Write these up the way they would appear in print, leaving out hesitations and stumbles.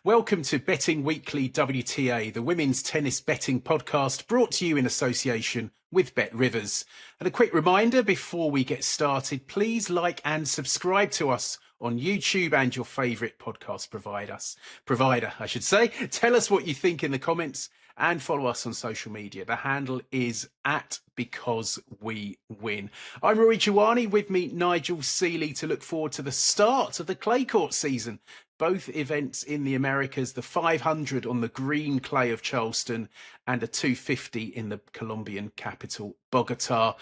Welcome to Betting Weekly WTA, the women's tennis betting podcast brought to you in association with Bet Rivers. And a quick reminder before we get started, please like and subscribe to us on YouTube and your favourite podcast provider. Tell us what you think in the comments and follow us on social media. The handle is @BecauseWeWin. I'm Rory Jiwani, with me NIgel Seeley, to look forward to the start of the clay court season. Both events in the Americas, the 500 on the green clay of Charleston and a 250 in the Colombian capital, Bogota.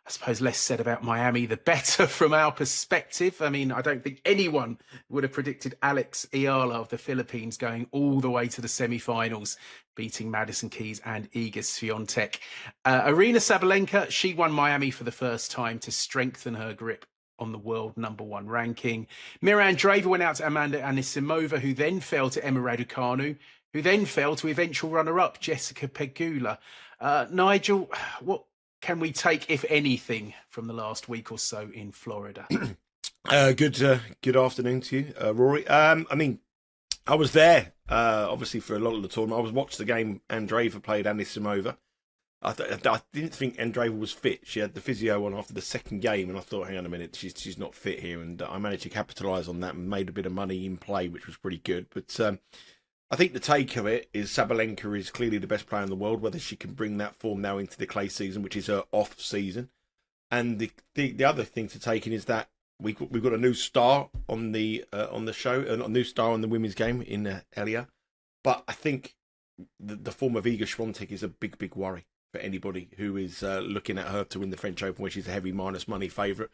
I suppose less said about Miami, the better from our perspective. I mean, I don't think anyone would have predicted Alex Ayala of the Philippines going all the way to the semi-finals, beating Madison Keys and Iga Swiatek. Aryna Sabalenka, she won Miami for the first time to strengthen her grip on the world #1 ranking. Mira Andreeva went out to Amanda Anisimova, who then fell to Emma Raducanu, who then fell to eventual runner-up Jessica Pegula. Nigel, what can we take, if anything, from the last week or so in Florida? Good afternoon to you, Rory. I mean, I was there, obviously, for a lot of the tournament. I was watching the game Andreeva played Anisimova. I didn't think Andreeva was fit. She had the physio on after the second game, and I thought, hang on a minute, she's not fit here. And I managed to capitalise on that and made a bit of money in play, which was pretty good. But I think the take of it is Sabalenka is clearly the best player in the world. Whether she can bring that form now into the clay season, which is her off season, and the other thing to take in is that we've got a new star on the show, a new star on the women's game in Elia. But I think the form of Iga Swiatek is a big worry for anybody who is looking at her to win the French Open, where she's a heavy minus money favourite,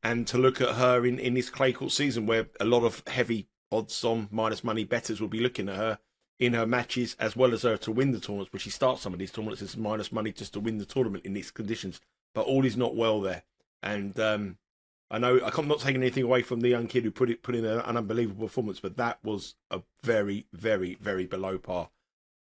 and to look at her in this clay court season, where a lot of heavy odds on minus money bettors will be looking at her in her matches, as well as her to win the tournaments. But she starts some of these tournaments as minus money just to win the tournament in these conditions. But all is not well there, and I know I'm not taking anything away from the young kid who put in an unbelievable performance, but that was a very below par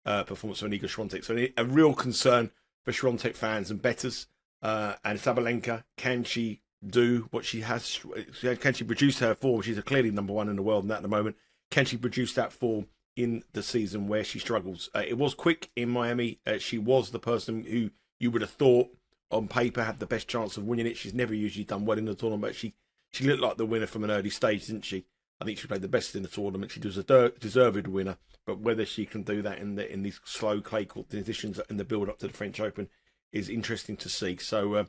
performance from Iga Swiatek. So a real concern for Swiatek fans and bettors. And Sabalenka, can she do what she has? Can she produce her form? She's clearly #1 in the world at the moment. Can she produce that form in the season where she struggles? It was quick in Miami. She was the person who you would have thought on paper had the best chance of winning it. She's never usually done well in the tournament, but she looked like the winner from an early stage, didn't she? I think she played the best in the tournament. She was a deserved winner, but whether she can do that in these slow clay court conditions in the build up to the French Open is interesting to see. So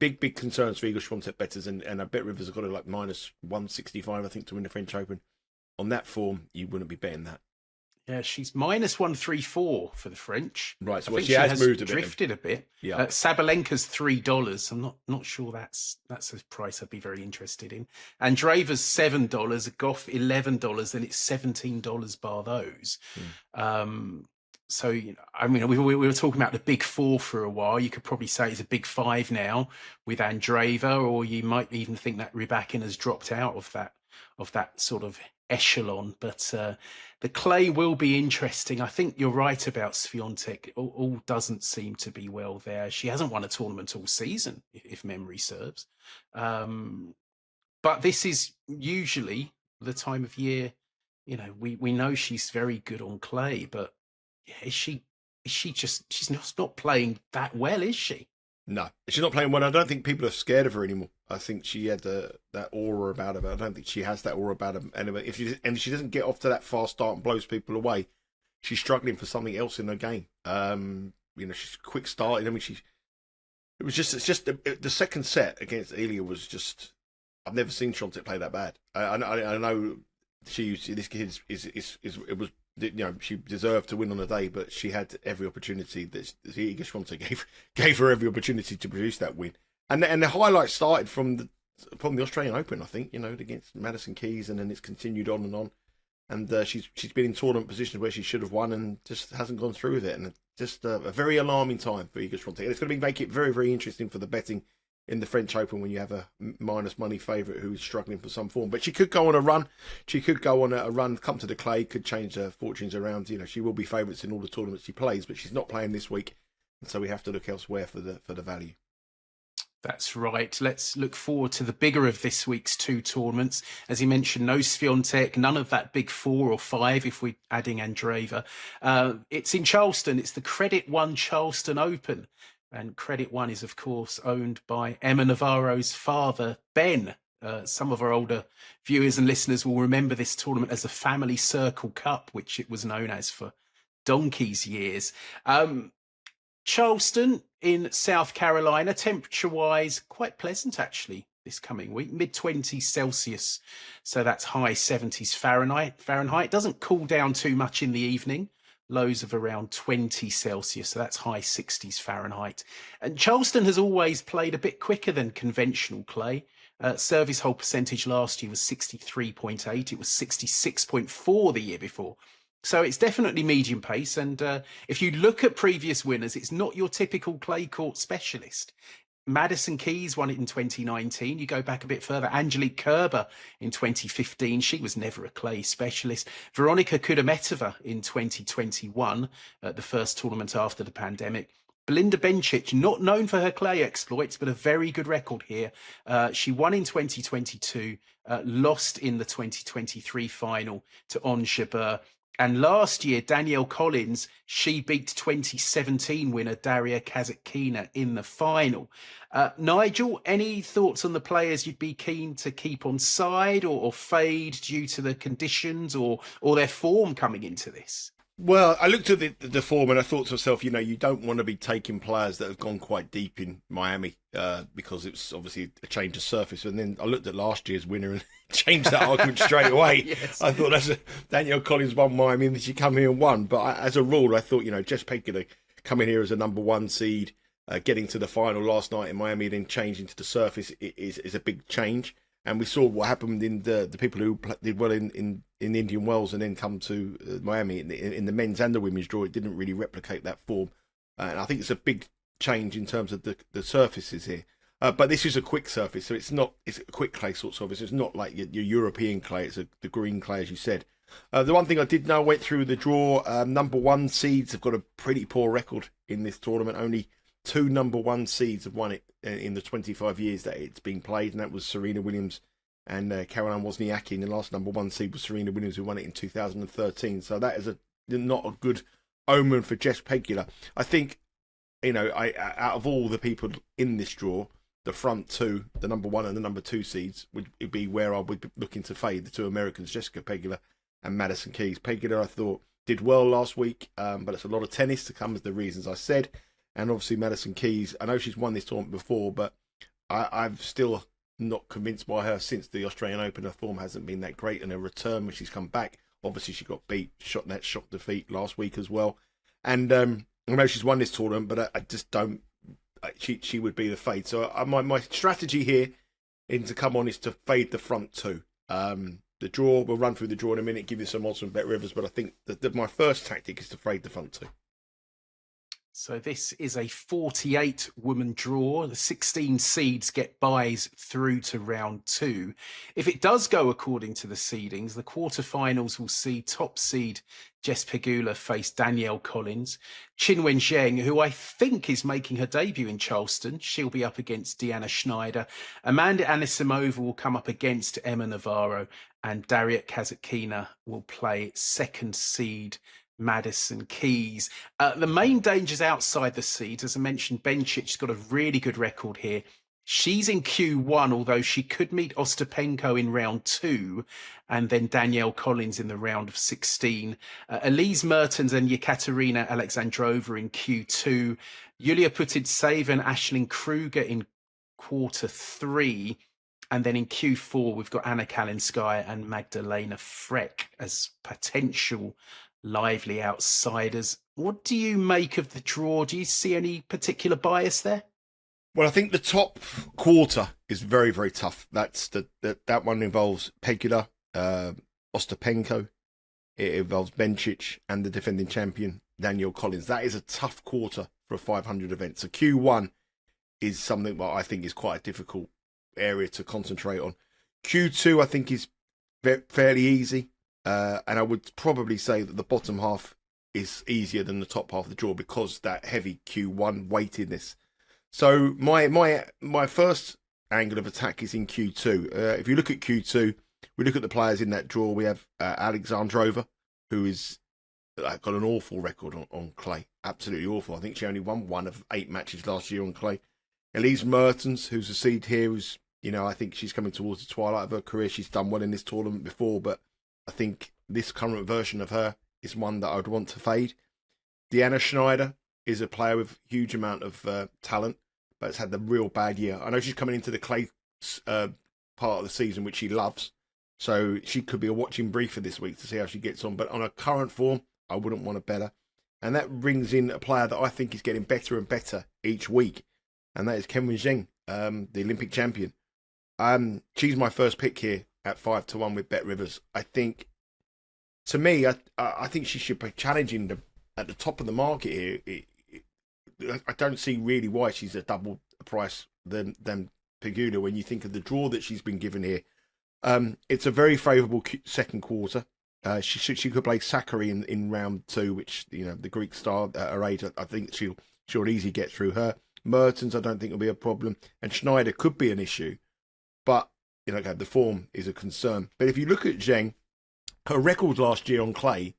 big concerns for Iga Swiatek bettors, and I bet Rivers have got her like minus 165, I think, to win the French Open. On that form, you wouldn't be betting that. Yeah, she's minus 134 for the French. Right, so I think she has moved drifted a bit. Yeah, Sabalenka's $3. I'm not sure that's a price I'd be very interested in. Andreeva's $7, Goff $11, and it's $17 bar those. So, I mean, we were talking about the big four for a while. You could probably say it's a big five now with Andreeva, or you might even think that Rybakina has dropped out of that sort of echelon. But the clay will be interesting. I think you're right about Swiatek. All doesn't seem to be well there. She hasn't won a tournament all season, if memory serves. But this is usually the time of year, we know she's very good on clay, but she's not playing that well, is she? No, she's not playing well. I don't think people are scared of her anymore. I think she had that aura about her, but I don't think she has that aura about her. And if she doesn't get off to that fast start and blows people away, she's struggling for something else in her game. She's quick starting. I mean, it's just the second set against Elia was just. I've never seen Swiatek play that bad. I know this kid she deserved to win on the day, but she had every opportunity that Iga Swiatek gave her every opportunity to produce that win. And the highlight started from the Australian Open, I think, against Madison Keys, and then it's continued on and on. And she's been in tournament positions where she should have won and just hasn't gone through with it. And just a very alarming time for Iga Swiatek. And it's going to make it very, very interesting for the betting in the French Open when you have a minus money favourite who is struggling for some form. But she could go on a run. She could go on a run, come to the clay, could change her fortunes around. She will be favourites in all the tournaments she plays, but she's not playing this week. And so we have to look elsewhere for the value. That's right. Let's look forward to the bigger of this week's two tournaments. As you mentioned, no Swiatek, none of that big 4 or 5 if we're adding Andreeva. It's in Charleston. It's the Credit One Charleston Open. And Credit One is, of course, owned by Emma Navarro's father, Ben. Some of our older viewers and listeners will remember this tournament as the Family Circle Cup, which it was known as for donkey's years. Charleston in South Carolina, temperature-wise, quite pleasant actually this coming week, mid-20s Celsius, so that's high 70s Fahrenheit. Doesn't cool down too much in the evening, lows of around 20 Celsius, so that's high 60s Fahrenheit. And Charleston has always played a bit quicker than conventional clay. Service hole percentage last year was 63.8. It was 66.4 the year before. So it's definitely medium pace. And if you look at previous winners, it's not your typical clay court specialist. Madison Keys won it in 2019. You go back a bit further, Angelique Kerber in 2015. She was never a clay specialist. Veronika Kudermetova in 2021, the first tournament after the pandemic. Belinda Bencic, not known for her clay exploits, but a very good record here. She won in 2022, lost in the 2023 final to Ons Jabeur. And last year, Danielle Collins, she beat 2017 winner Daria Kasatkina in the final. Nigel, any thoughts on the players you'd be keen to keep on side or fade due to the conditions or their form coming into this? Well, I looked at the form and I thought to myself, you don't want to be taking players that have gone quite deep in Miami because it's obviously a change of surface. And then I looked at last year's winner and changed that argument straight away. Yes. I thought Danielle Collins won Miami and she come here and won. But as a rule, I thought, Jess Pegula coming here as a number 1 seed, getting to the final last night in Miami, then changing to the surface is a big change. And we saw what happened in the people who did well in Indian Wells and then come to Miami in the men's and the women's draw. It didn't really replicate that form. And I think it's a big change in terms of the surfaces here. But this is a quick surface, so it's a quick clay sort of surface. It's not like your European clay. It's the green clay, as you said. The one thing I did know, I went through the draw. Number 1 seeds have got a pretty poor record in this tournament. Only 2 number 1 seeds have won it in the 25 years that it's been played, and that was Serena Williams and Caroline Wozniacki. And the last number 1 seed was Serena Williams, who won it in 2013. So that is not a good omen for Jess Pegula. I think, out of all the people in this draw, the front 2, the number 1 and the number 2 seeds, would be where I would be looking to fade the 2 Americans, Jessica Pegula and Madison Keys. Pegula, I thought, did well last week, but it's a lot of tennis to come as the reasons I said. And obviously Madison Keys, I know she's won this tournament before, but I've still not convinced by her since the Australian Open. Her form hasn't been that great, and her return when she's come back, obviously she got beat, shock defeat last week as well. And I know she's won this tournament, but I just don't. She would be the fade. So my strategy here to come on is to fade the front 2. The draw, we'll run through the draw in a minute, give you some odds from Bet Rivers, but I think that my first tactic is to fade the front 2. So this is a 48-woman draw. The 16 seeds get byes through to round 2. If it does go according to the seedings, the quarterfinals will see top seed Jess Pegula face Danielle Collins. Qinwen Zheng, who I think is making her debut in Charleston, she'll be up against Deanna Schneider. Amanda Anisimova will come up against Emma Navarro, and Daria Kasatkina will play second seed Madison Keys. The main dangers outside the seeds, as I mentioned, Bencic's got a really good record here. She's in Q1, although she could meet Ostapenko in round 2 and then Danielle Collins in the round of 16. Elise Mertens and Yekaterina Alexandrova in Q2. Yulia Putintseva and Aisling Kruger in quarter 3. And then in Q4, we've got Anna Kalinskaya and Magdalena Freck as potential lively outsiders. What do you make of the draw? Do you see any particular bias there? Well, I think the top quarter is very, very tough. That one involves Pegula, Ostapenko. It involves Bencic and the defending champion, Danielle Collins. That is a tough quarter for a 500 event. So Q1 is something that I think is quite a difficult area to concentrate on. Q2, I think, is fairly easy. And I would probably say that the bottom half is easier than the top half of the draw because that heavy Q1 weightedness. So my first angle of attack is in Q2. If you look at Q2, we look at the players in that draw. We have Alexandrova, who is got an awful record on clay, absolutely awful. I think she only won 1 of 8 matches last year on clay. Elise Mertens, who's a seed here, who's, I think she's coming towards the twilight of her career. She's done well in this tournament before, but I think this current version of her is one that I would want to fade. Deanna Schneider is a player with huge amount of talent, but has had the real bad year. I know she's coming into the clay part of the season, which she loves, so she could be a watching brief for this week to see how she gets on. But on her current form, I wouldn't want to bet her. And that brings in a player that I think is getting better and better each week, and that is Kenwen Zheng, the Olympic champion. She's my first pick here at 5-1 with Bet Rivers. I think, to me, I think she should be challenging at the top of the market here. I don't see really why she's a double price than Pegula when you think of the draw that she's been given here. It's a very favourable second quarter. She could play Sakari in round 2, which the Greek star at her age. I think she'll easily get through her. Mertens, I don't think will be a problem, and Schneider could be an issue, but the form is a concern. But if you look at Zheng, her record last year on clay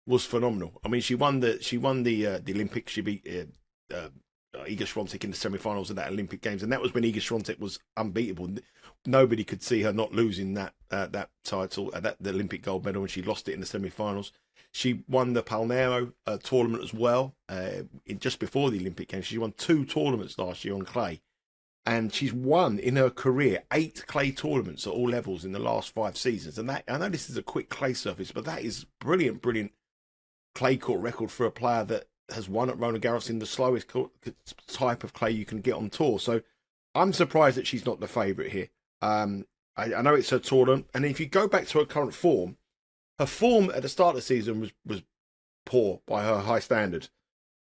was phenomenal. I mean, she won the Olympics. She beat Iga Swiatek in the semi-finals of that Olympic Games, and that was when Iga Swiatek was unbeatable. Nobody could see her not losing that title, the Olympic gold medal, when she lost it in the semi-finals. She won the Palmero tournament as well, just before the Olympic Games. She won 2 tournaments last year on clay, and she's won in her career 8 clay tournaments at all levels in the last 5 seasons. And that, I know this is a quick clay surface, but that is brilliant clay court record for a player that has won at Roland Garros in the slowest type of clay you can get on tour. So I'm surprised that she's not the favourite here. I know it's her tournament, and if you go back to her current form, her form at the start of the season was poor by her high standard.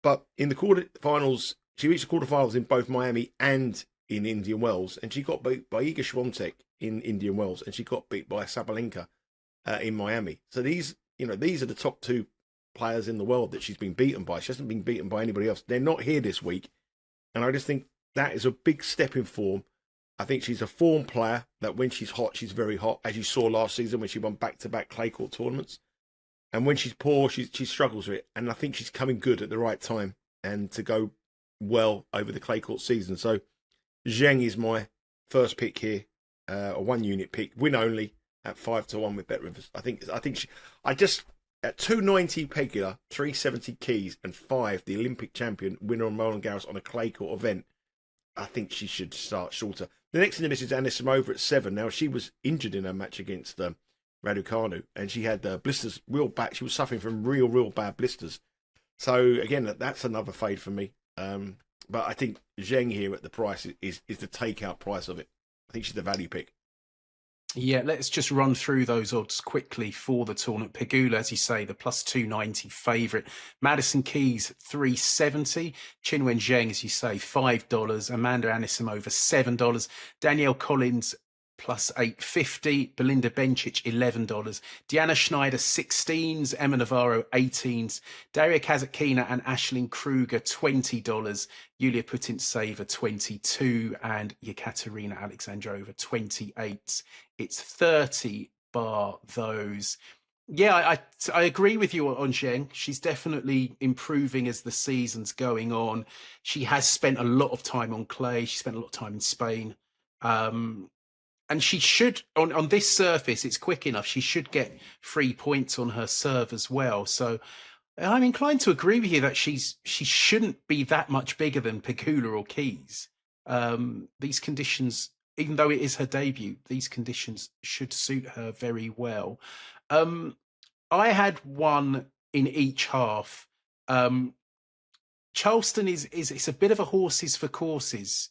But in the quarterfinals, she reached the quarterfinals in both Miami and in Indian Wells, and she got beat by Iga Swiatek in Indian Wells, and she got beat by Sabalenka in Miami. So these are the top 2 players in the world that she's been beaten by. She hasn't been beaten by anybody else. They're not here this week, and I just think that is a big step in form. I think she's a form player that when she's hot, she's very hot, as you saw last season when she won back-to-back clay court tournaments. And when she's poor, she struggles with it. And I think she's coming good at the right time and to go well over the clay court season. So Zheng is my first pick here, a 1-unit pick, win only at 5-1 with Bet Rivers. I think at 290 Pegula, 370 Keys, and 5 the Olympic champion winner on Roland Garros on a clay court event, I think she should start shorter. The next in the list is Anisimova at 7. Now, she was injured in her match against Raducanu, and she had blisters real bad. She was suffering from real bad blisters. So, again, that's another fade for me. But I think Zheng here at the price is the takeout price of it. I think she's the value pick. Yeah, let's just run through those odds quickly for the tournament. Pegula, as you say, the plus 290 favourite. Madison Keys, 370. Qinwen Zheng, as you say, $5. Amanda Anisimova, $7. Danielle Collins, plus 850. Belinda Bencic, $11. Deanna Schneider, 16s. Emma Navarro, 18s. Daria Kasatkina and Aisling Kruger, $20. Yulia Putintseva, 22. And Yekaterina Alexandrova, 28. It's 30 bar those. Yeah, I agree with you on Zheng. She's definitely improving as the season's going on. She has spent a lot of time on clay. She spent a lot of time in Spain. And she should, on this surface, it's quick enough. She should get 3 points on her serve as well. So I'm inclined to agree with you that she shouldn't be that much bigger than Pegula or Keys. These conditions, even though it is her debut, these conditions should suit her very well. I had one in each half. Charleston is a bit of a horses for courses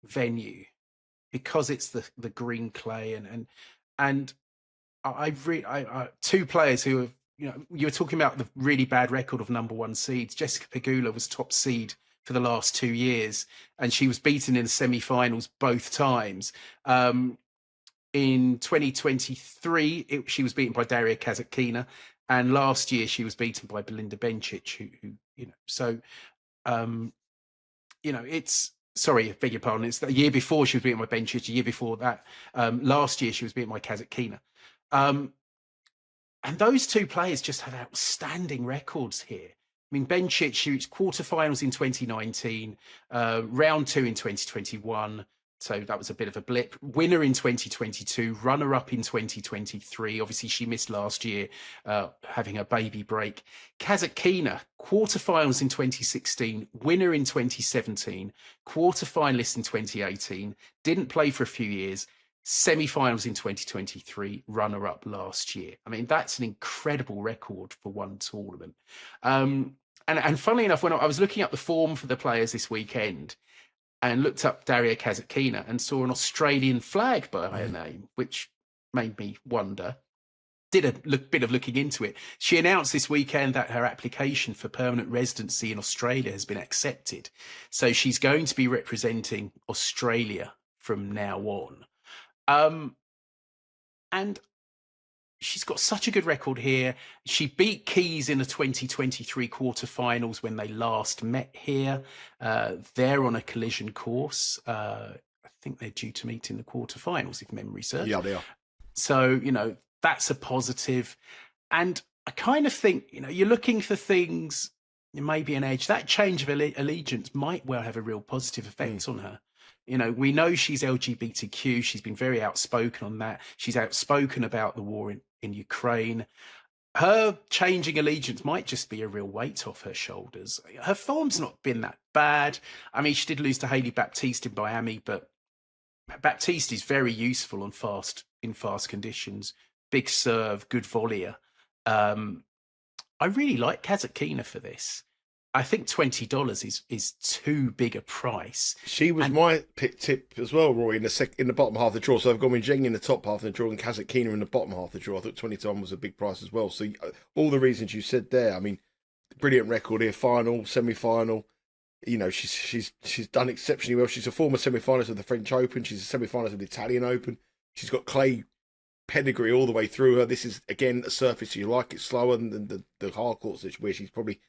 venue, because it's the green clay and I 2 players who have, you were talking about the really bad record of number 1 seeds. Jessica Pegula was top seed for the last 2 years, and she was beaten in the semi-finals both times. In 2023, she was beaten by Daria Kasatkina, and last year she was beaten by Belinda Bencic, who so it's sorry, I beg your pardon. It's the year before she was beating my Bencic. The year before that, last year she was beating my Kasatkina. And those two players just have outstanding records here. I mean, Bencic shoots quarterfinals in 2019, round 2 in 2021. So that was a bit of a blip. Winner in 2022, runner-up in 2023. Obviously, she missed last year, having a baby break. Kasatkina, quarterfinals in 2016, winner in 2017, quarterfinalist in 2018, didn't play for a few years, semi-finals in 2023, runner-up last year. I mean, that's an incredible record for one tournament. And funnily enough, when I was looking up the form for the players this weekend and looked up Daria Kasatkina and saw an Australian flag by her name, which made me wonder. Did a bit of looking into it. She announced this weekend that her application for permanent residency in Australia has been accepted. So she's going to be representing Australia from now on. And she's got such a good record here. She beat Keys in the 2023 quarterfinals when they last met here. They're on a collision course. I think they're due to meet in the quarterfinals, if memory serves. Yeah, they are. So, that's a positive. And I kind of think, you're looking for things, maybe an edge. That change of allegiance might well have a real positive effect on her. We know she's LGBTQ. She's been very outspoken on that. She's outspoken about the war in Ukraine. Her changing allegiance might just be a real weight off her shoulders. Her form's not been that bad. I mean, she did lose to Hailey Baptiste in Miami, but Baptiste is very useful in fast conditions. Big serve, good volleyer. I really like Kasatkina for this. I think $20 is too big a price. She was my pick tip as well, Roy, in the bottom half of the draw. So I've gone with Zheng in the top half of the draw and Kasatkina in the bottom half of the draw. I thought 20-1 was a big price as well. So all the reasons you said there. I mean, brilliant record here, final, semi-final. She's done exceptionally well. She's a former semi-finalist of the French Open. She's a semi-finalist of the Italian Open. She's got clay pedigree all the way through her. This is, again, a surface you like. It's slower than the hard courts where she's probably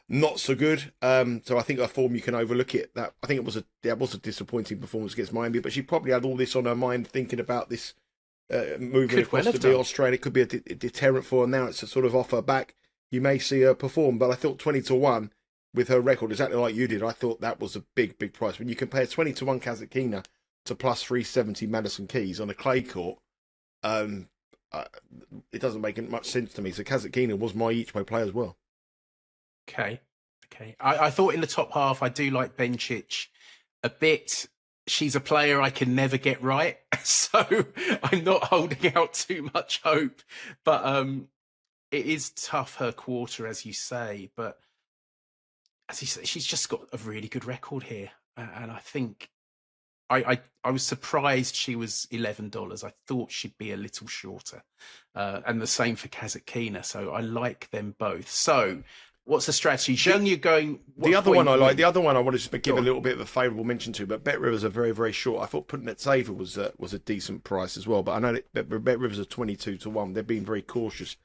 not so good. So I think her form, you can overlook it. That I think it was a disappointing performance against Miami, but she probably had all this on her mind, thinking about this moving across to be Australia. It could be a deterrent for her. Now it's a sort of off her back. You may see her perform, but I thought 20-1 with her record, exactly like you did. I thought that was a big price. When you compare 20-1 Kasatkina to plus 370 Madison Keys on a clay court, it doesn't make much sense to me. So Kasatkina was my each way player as well. Okay. I thought in the top half, I do like Bencic a bit. She's a player I can never get right, so I'm not holding out too much hope. But it is tough, her quarter, as you say. But as you say, she's just got a really good record here, and I think I was surprised she was $11. I thought she'd be a little shorter, and the same for Kasatkina. So I like them both. So what's the strategy? Zheng, you're going... The other one I wanted to give a little bit of a favourable mention to, but Bet Rivers are very, very short. I thought putting it safer was a decent price as well, but I know that Bet Rivers are 22-1. They're being very cautious.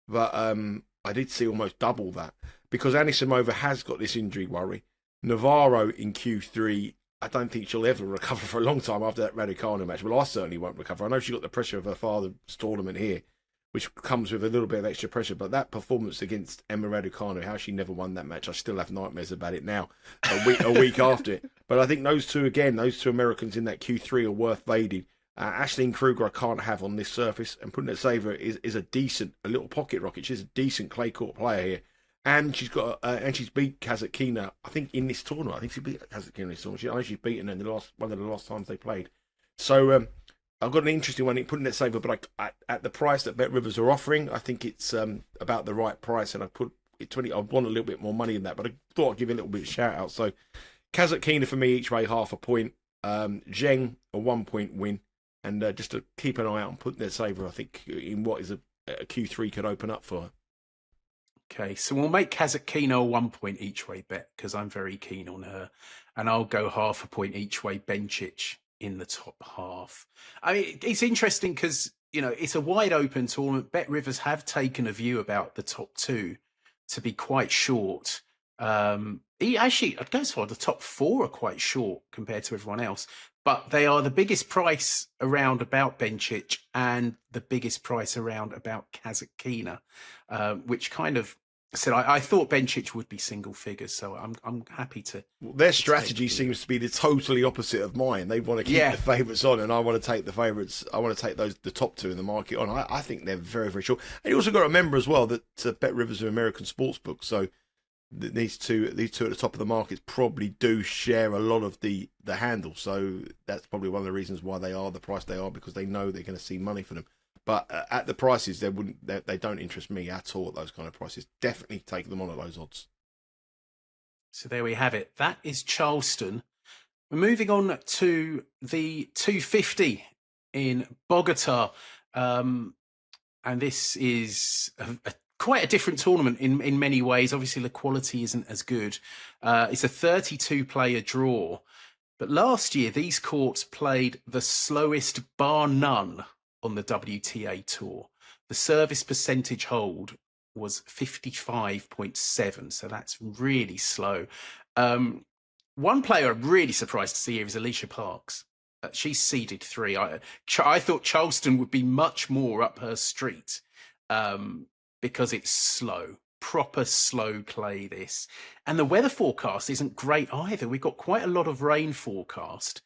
But I did see almost double that, because Anisimova has got this injury worry. Navarro in Q3, I don't think she'll ever recover for a long time after that Raducanu match. Well, I certainly won't recover. I know she got the pressure of her father's tournament here, which comes with a little bit of extra pressure. But that performance against Emma Raducanu, how she never won that match, I still have nightmares about it now, a week after it. But I think those two Americans in that Q3 are worth fading. Aisling Kruger I can't have on this surface, and putting it saver is a little pocket rocket. She's a decent clay court player here, and she's beat Kasatkina, I think, in this tournament. I think she beat Kasatkina in this tournament. I know she's beaten her in one of the last times they played. So I've got an interesting one in putting it saver, but at the price that Bet Rivers are offering, I think it's about the right price, and I put it 20. I want a little bit more money in that, but I thought I'd give it a little bit of shout out. So Kasatkina for me each way, half a point. Zheng a 1 point win. And just to keep an eye out on putting their saver, I think, in what is a Q3 could open up for her. Okay, so we'll make Kasatkina a 1 point each way bet, because I'm very keen on her. And I'll go half a point each way Bencic in the top half. I mean, it's interesting because, it's a wide open tournament. Bet Rivers have taken a view about the top two to be quite short. He actually, I'd go so far, the top four are quite short compared to everyone else, but they are the biggest price around about Bencic and the biggest price around about Kasatkina, which kind of said I thought Bencic would be single figures, so I'm happy to. Their strategy seems to be the totally opposite of mine. They want to keep the favourites on, and I want to take the favourites. I want to take the top two in the market on. I think they're very, very short. And you also got to remember as well that Bet Rivers are American sportsbook, so these two at the top of the markets probably do share a lot of the handle. So that's probably one of the reasons why they are the price they are, because they know they're going to see money for them. But at the prices, they don't interest me at all at those kind of prices. Definitely take them on at those odds. So there we have it. That is Charleston. We're moving on to the 250 in Bogota. And this is quite a different tournament in many ways. Obviously, the quality isn't as good. It's a 32-player draw. But last year, these courts played the slowest bar none on the WTA Tour. The service percentage hold was 55.7, so that's really slow. One player I'm really surprised to see here is Alicia Parks. She's seeded 3. I thought Charleston would be much more up her street because it's slow, proper slow clay this. And the weather forecast isn't great either. We've got quite a lot of rain forecast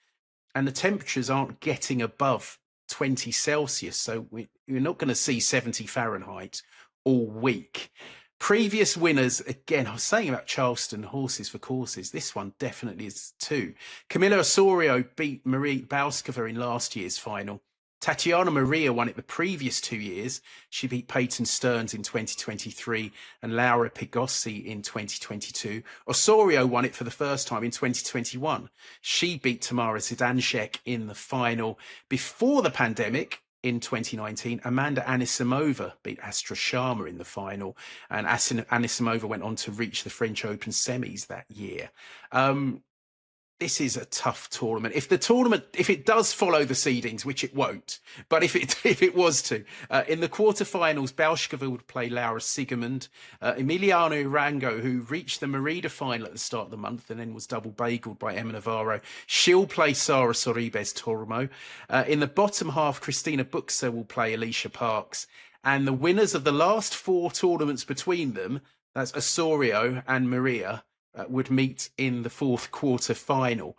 and the temperatures aren't getting above 20 Celsius. So we're not going to see 70 Fahrenheit all week. Previous winners, again, I was saying about Charleston, horses for courses. This one definitely is too. Camila Osorio beat Marie Bauskova in last year's final. Tatiana Maria won it the previous 2 years. She beat Peyton Stearns in 2023 and Laura Pigossi in 2022. Osorio won it for the first time in 2021. She beat Tamara Zidanšek in the final. Before the pandemic, in 2019, Amanda Anisimova beat Astra Sharma in the final, and Anisimova went on to reach the French Open semis that year. This is a tough tournament. If it does follow the seedings, which it won't, but if it was to, in the quarterfinals, Bauskova would play Laura Siegemund. Emiliano Arango, who reached the Merida final at the start of the month and then was double bageled by Emma Navarro, she'll play Sara Sorribes Tormo. In the bottom half, Christina Buxa will play Alicia Parks. And the winners of the last 4 tournaments between them, that's Osorio and Maria, would meet in the 4th quarter final.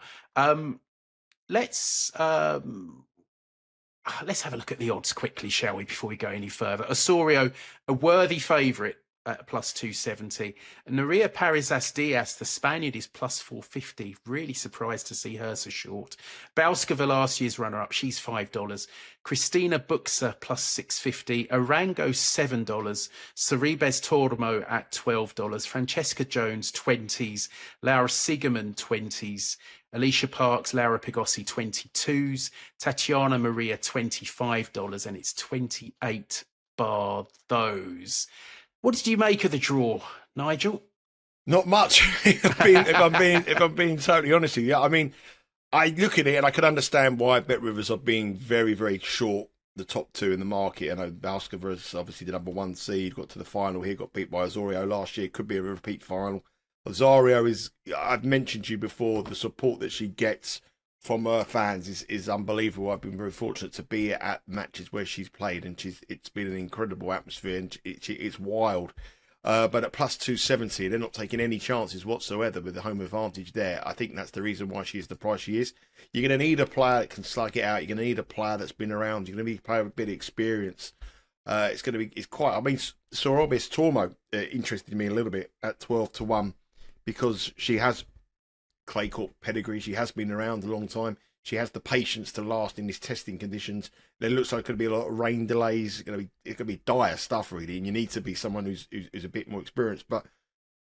Let's have a look at the odds quickly, shall we, before we go any further. Osorio, a worthy favourite at plus 270. Nuria Parizas Diaz, the Spaniard, is plus 450. Really surprised to see her so short. Bauskova, last year's runner-up, she's $5. Christina Buxa, plus 650. Arango, $7. Sorribes Tormo at $12. Francesca Jones, 20s. Laura Siegemund, 20s. Alicia Parks, Laura Pigossi, 22s. Tatiana Maria, $25. And it's 28 bar those. What did you make of the draw, Nigel? Not much, if I'm being totally honest with you. I mean, I look at it and I can understand why Bet Rivers are being very, very short the top 2 in the market. I know Bauskova is obviously the number 1 seed, got to the final here, got beat by Osorio last year. Could be a repeat final. Osorio is, I've mentioned to you before, the support that she gets from her fans is unbelievable. I've been very fortunate to be at matches where she's played, and it's been an incredible atmosphere, and it's wild. But at plus 270, they're not taking any chances whatsoever with the home advantage there. I think that's the reason why she is the price she is. You're going to need a player that can slug it out. You're going to need a player that's been around. You're going to need a player with a bit of experience. It's quite. I mean, Sorribes Tormo interested me a little bit at 12-1 because she has clay court pedigree. She has been around a long time. She has the patience to last in these testing conditions. There looks like there's going to be a lot of rain delays. It's going to be dire stuff, really, and you need to be someone who's a bit more experienced. But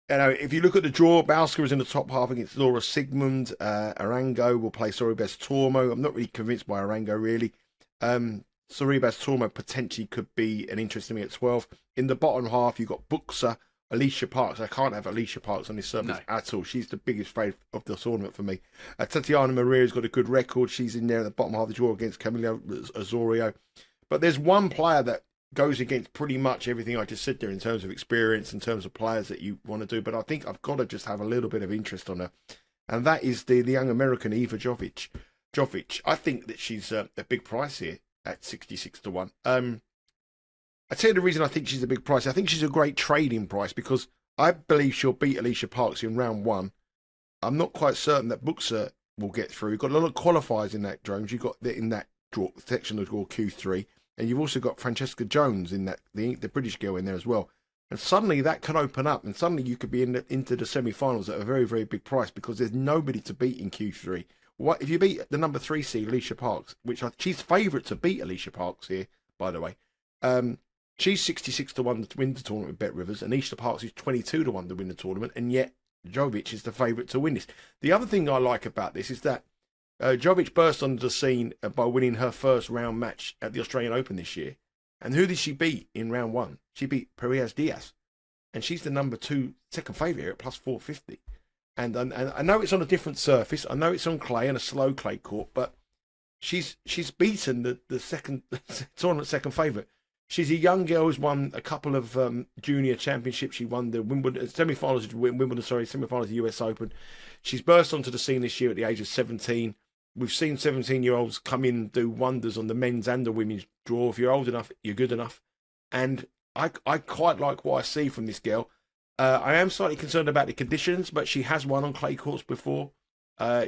if you look at the draw, Bauskova is in the top half against Laura Siegemund. Arango will play Sorribes Tormo. I'm not really convinced by Arango, really. Sorribes Tormo potentially could be an interest to me at 12. In the bottom half, you've got Buxa, Alicia Parks. I can't have Alicia Parks on this surface at all. She's the biggest favourite of the tournament for me. Tatiana Maria's got a good record. She's in there at the bottom half of the draw against Camila Osorio. But there's one player that goes against pretty much everything I just said there in terms of experience, in terms of players that you want to do. But I think I've got to just have a little bit of interest on her, and that is the young American Eva Jovic. I think that she's a big price here at 66 to 1. I tell you the reason I think she's a big price. I think she's a great trading price because I believe she'll beat Alicia Parks in round 1. I'm not quite certain that Buxa will get through. You've got a lot of qualifiers in that, Jones. You've got in that draw, section of draw Q3, and you've also got Francesca Jones in that, the British girl in there as well. And suddenly that can open up, and suddenly you could be into the semi-finals at a very, very big price because there's nobody to beat in Q3. What if you beat the number 3 seed Alicia Parks, she's favourite to beat Alicia Parks here, by the way. She's 66 to 1 to win the tournament with Bet Rivers, and Alicia Parks is 22 to 1 to win the tournament, and yet Jovic is the favourite to win this. The other thing I like about this is that Jovic burst onto the scene by winning her first round match at the Australian Open this year. And who did she beat in round 1? She beat Perez Diaz, and she's the number 2 second favourite here at plus 450. And I know it's on a different surface. I know it's on clay and a slow clay court, but she's beaten the second tournament second favourite. She's a young girl who's won a couple of junior championships. She won the Wimbledon semi-finals of semi-finals of the US Open. She's burst onto the scene this year at the age of 17. We've seen 17-year-olds come in and do wonders on the men's and the women's draw. If you're old enough, you're good enough. And I quite like what I see from this girl. I am slightly concerned about the conditions, but she has won on clay courts before.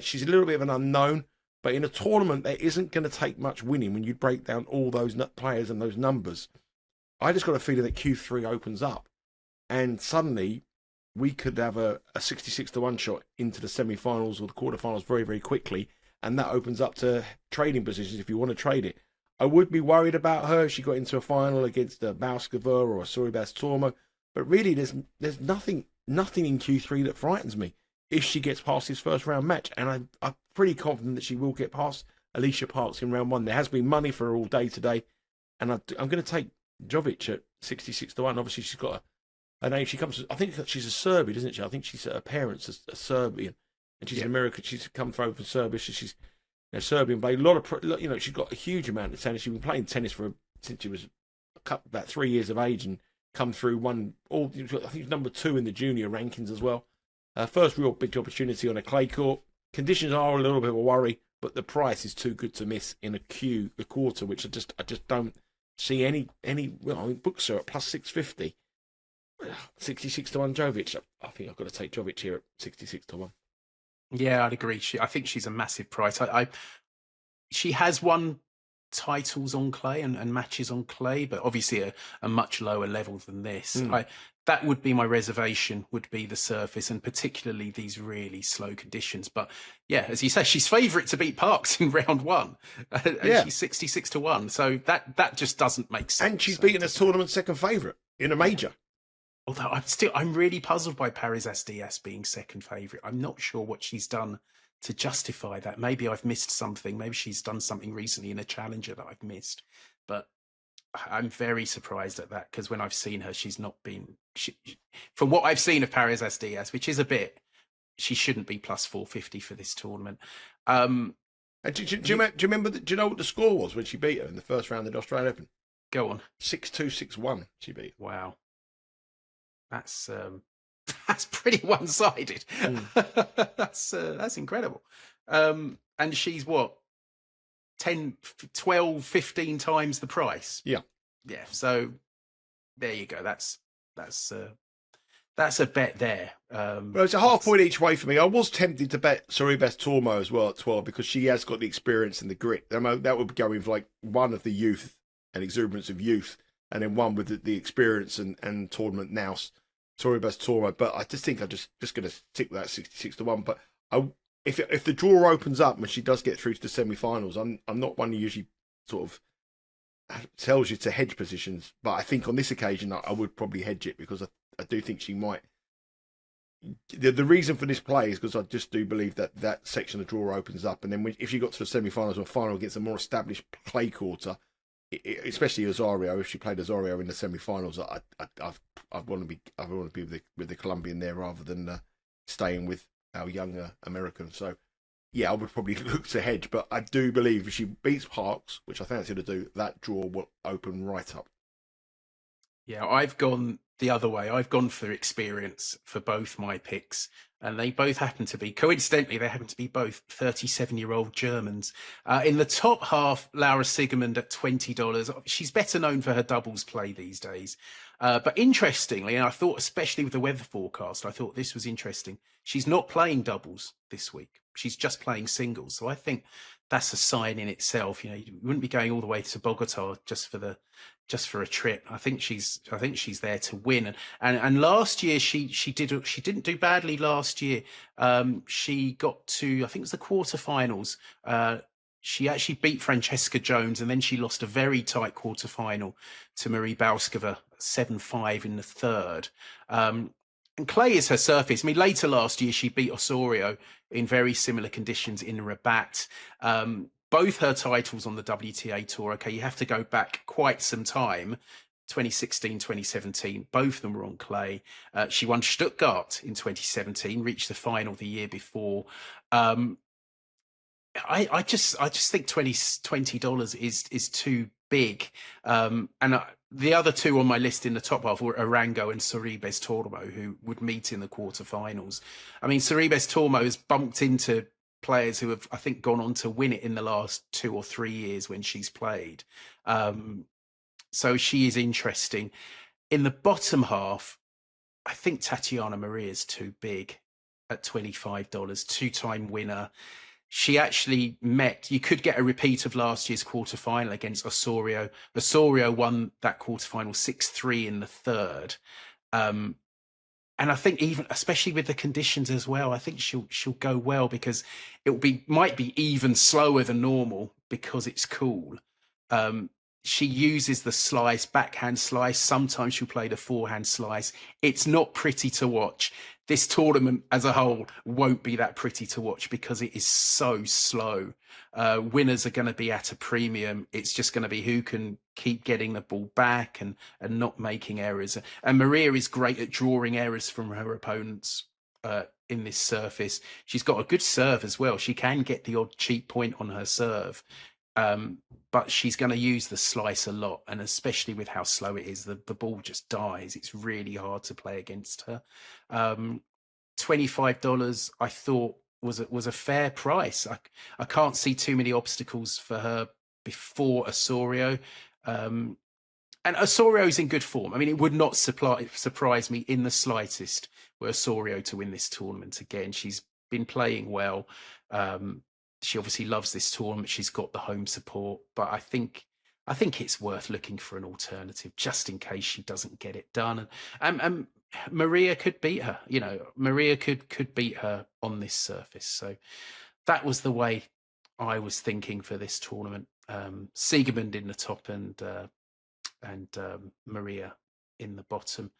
She's a little bit of an unknown, but in a tournament, there isn't going to take much winning when you break down all those players and those numbers. I just got a feeling that Q3 opens up, and suddenly we could have a 66 to 1 shot into the semi-finals or the quarterfinals very, very quickly, and that opens up to trading positions if you want to trade it. I would be worried about her if she got into a final against a Bauskova or a Sorribes Tormo, but really there's nothing in Q3 that frightens me if she gets past this first round match, and I'm pretty confident that she will get past Alicia Parks in round 1. There has been money for her all day today, and I'm going to take Jovic at 66 to 1. Obviously, she's got a name. I think she's a Serbian, isn't she? I think her parents are Serbian, and she's an American. She's come from Serbia. So she's Serbian. But she's got a huge amount of tennis. She's been playing tennis since she was about 3 years of age, and come through I think she's number 2 in the junior rankings as well. First real big opportunity on a clay court. Conditions are a little bit of a worry, but the price is too good to miss in a quarter, which I just don't see any. Books are at plus 650. 66 to 1 Jovic. I think I've got to take Jovic here at 66 to 1. Yeah, I'd agree. I think she's a massive price. She has won titles on clay and matches on clay, but obviously a much lower level than this. That would be my reservation, would be the surface, and particularly these really slow conditions. But yeah, as you say, she's favourite to beat Parks in round 1, and she's 66 to 1. So that just doesn't make sense. And she's beaten a tournament second favourite in a major. Although I'm really puzzled by Paris Diaz being second favourite. I'm not sure what she's done to justify that. Maybe I've missed something. Maybe she's done something recently in a challenger that I've missed. But I'm very surprised at that, because when I've seen her, she's not been... from what I've seen of Paris Diaz, which is a bit... she shouldn't be plus 450 for this tournament. And do you remember... do you know what the score was when she beat her in the first round of the Australian Open? Go on. 6-2, 6-1 she beat. Wow. That's pretty one-sided. That's incredible. And she's what, 10, 12, 15 times the price? Yeah. So there you go. That's a bet there. Well, it's a half point each way for me. I was tempted to bet Sorribes Tormo as well at 12, because she has got the experience and the grit. That would go with like one of the youth and exuberance of youth, and then one with the experience and tournament nous. Sorribes Tormo, but I just think I'm just going to stick with that 66 to 1. But if the draw opens up when she does get through to the semi-finals, I'm not one who usually sort of tells you to hedge positions, but I think on this occasion I would probably hedge it, because I do think she might. The reason for this play is because I just do believe that section of the draw opens up, and then if she got to the semi-finals or final against a more established clay quarter, especially Osorio, if she played Osorio in the semi-finals, I want to be with the Colombian there rather than staying with our younger American. So yeah, I would probably look to hedge, but I do believe if she beats Parks, which I fancy her to do, that draw will open right up. Yeah, I've gone the other way. I've gone for experience for both my picks, and they both happen to be, coincidentally, they happen to be both 37-year-old Germans. In the top half, Laura Siegemund at $20. She's better known for her doubles play these days. But interestingly, and I thought, especially with the weather forecast, I thought this was interesting. She's not playing doubles this week. She's just playing singles. So I think that's a sign in itself. You know, you wouldn't be going all the way to Bogota just for a trip. I think she's there to win. And last year she didn't do badly last year. She got to, I think it was the quarterfinals. She actually beat Francesca Jones, and then she lost a very tight quarterfinal to Marie Bauskova, 7-5 in the third. And clay is her surface. I mean, later last year, she beat Osorio in very similar conditions in Rabat. Both her titles on the WTA Tour, okay, you have to go back quite some time, 2016, 2017, both of them were on clay. She won Stuttgart in 2017, reached the final the year before. I just think $20 is too big. The other two on my list in the top half were Arango and Sorribes Tormo, who would meet in the quarterfinals. I mean, Sorribes Tormo has bumped into players who have, I think, gone on to win it in the last 2 or 3 years when she's played. So she is interesting. In the bottom half, I think Tatiana Maria is too big at $25, two-time winner. She actually you could get a repeat of last year's quarterfinal against Osorio. Osorio won that quarterfinal 6-3 in the third. And I think even, especially with the conditions as well, I think she'll go well, because might be even slower than normal because it's cool. She uses the slice, backhand slice. Sometimes she'll play the forehand slice. It's not pretty to watch. This tournament as a whole won't be that pretty to watch because it is so slow. Winners are going to be at a premium. It's just going to be who can keep getting the ball back and not making errors. And Maria is great at drawing errors from her opponents in this surface. She's got a good serve as well. She can get the odd cheap point on her serve. But she's going to use the slice a lot, and especially with how slow it is, the ball just dies. It's really hard to play against her. $25, I thought was a fair price. I can't see too many obstacles for her before Osorio. And Osorio's in good form. I mean, it would not surprise me in the slightest were Osorio to win this tournament again. She's been playing well. She obviously loves this tournament. She's got the home support, but I think it's worth looking for an alternative just in case she doesn't get it done. And Maria could beat her. You know, Maria could beat her on this surface. So that was the way I was thinking for this tournament. Siegemund in the top and Maria in the bottom.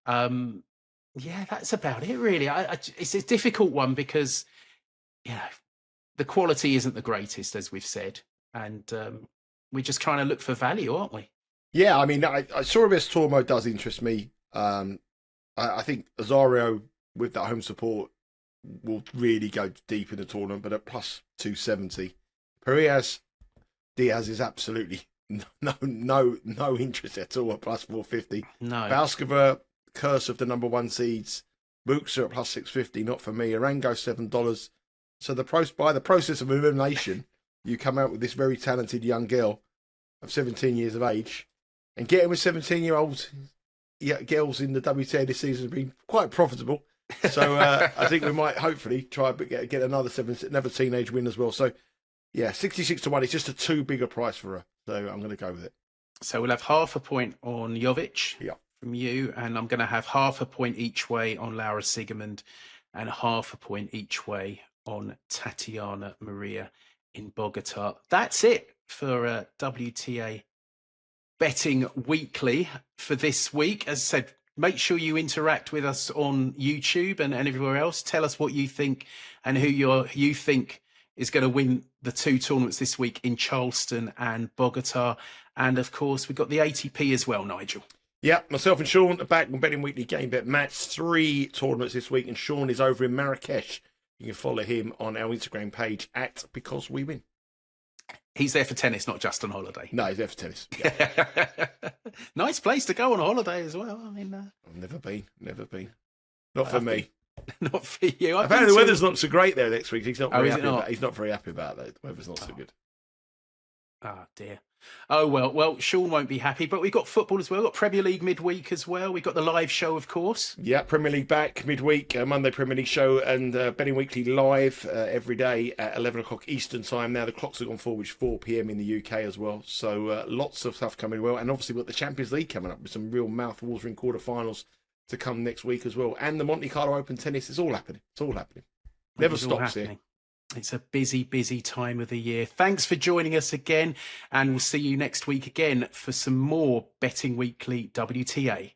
Yeah, that's about it, really. It's a difficult one because, you know, the quality isn't the greatest, as we've said, and we're just trying to look for value, aren't we? Yeah, I mean, I Sorribes Tormo does interest me. I think Osorio with that home support will really go deep in the tournament, but at plus 270, Diaz is absolutely no interest at all at plus 450. No. Bauskova, curse of the number one seeds. Buxa at plus 650, not for me. Arango $7. So by the process of elimination, you come out with this very talented young girl of 17 years of age, and getting with 17-year-old girls in the WTA this season has been quite profitable. So I think we might hopefully try and get another teenage win as well. So yeah, 66-1. It's just a too big a price for her. So I'm going to go with it. So we'll have half a point on Jovic from you, and I'm going to have half a point each way on Laura Siegemund and half a point each way on Tatiana Maria in Bogota. That's it for WTA Betting Weekly for this week. As I said, make sure you interact with us on YouTube and everywhere else. Tell us what you think and who you think is going to win the two tournaments this week in Charleston and Bogota. And of course, we've got the ATP as well, Nigel. Yeah, myself and Sean are back on Betting Weekly Game Bet Match. 3 tournaments this week, and Sean is over in Marrakesh. You can follow him on our Instagram page @BecauseWeWin. He's there for tennis, not just on holiday. No, he's there for tennis. Yeah. Nice place to go on holiday as well. I mean, I've never been. Not for me. Not for you. Apparently the weather's not so great there next week. He's not very happy. Not? He's not very happy about that. The weather's not so good. Oh dear. Oh well, Sean won't be happy, but we've got football as well. We've got Premier League midweek as well. We've got the live show, of course. Yeah, Premier League back midweek, Monday Premier League show, and Betting Weekly live every day at 11 o'clock Eastern time. Now the clocks have gone forward, which is 4 p.m. in the UK as well. So lots of stuff coming well, and obviously we've got the Champions League coming up with some real mouth-watering quarterfinals to come next week as well, and the Monte Carlo Open tennis. It's all happening. Never stops here. It's a busy, busy time of the year. Thanks for joining us again, and we'll see you next week again for some more Betting Weekly WTA.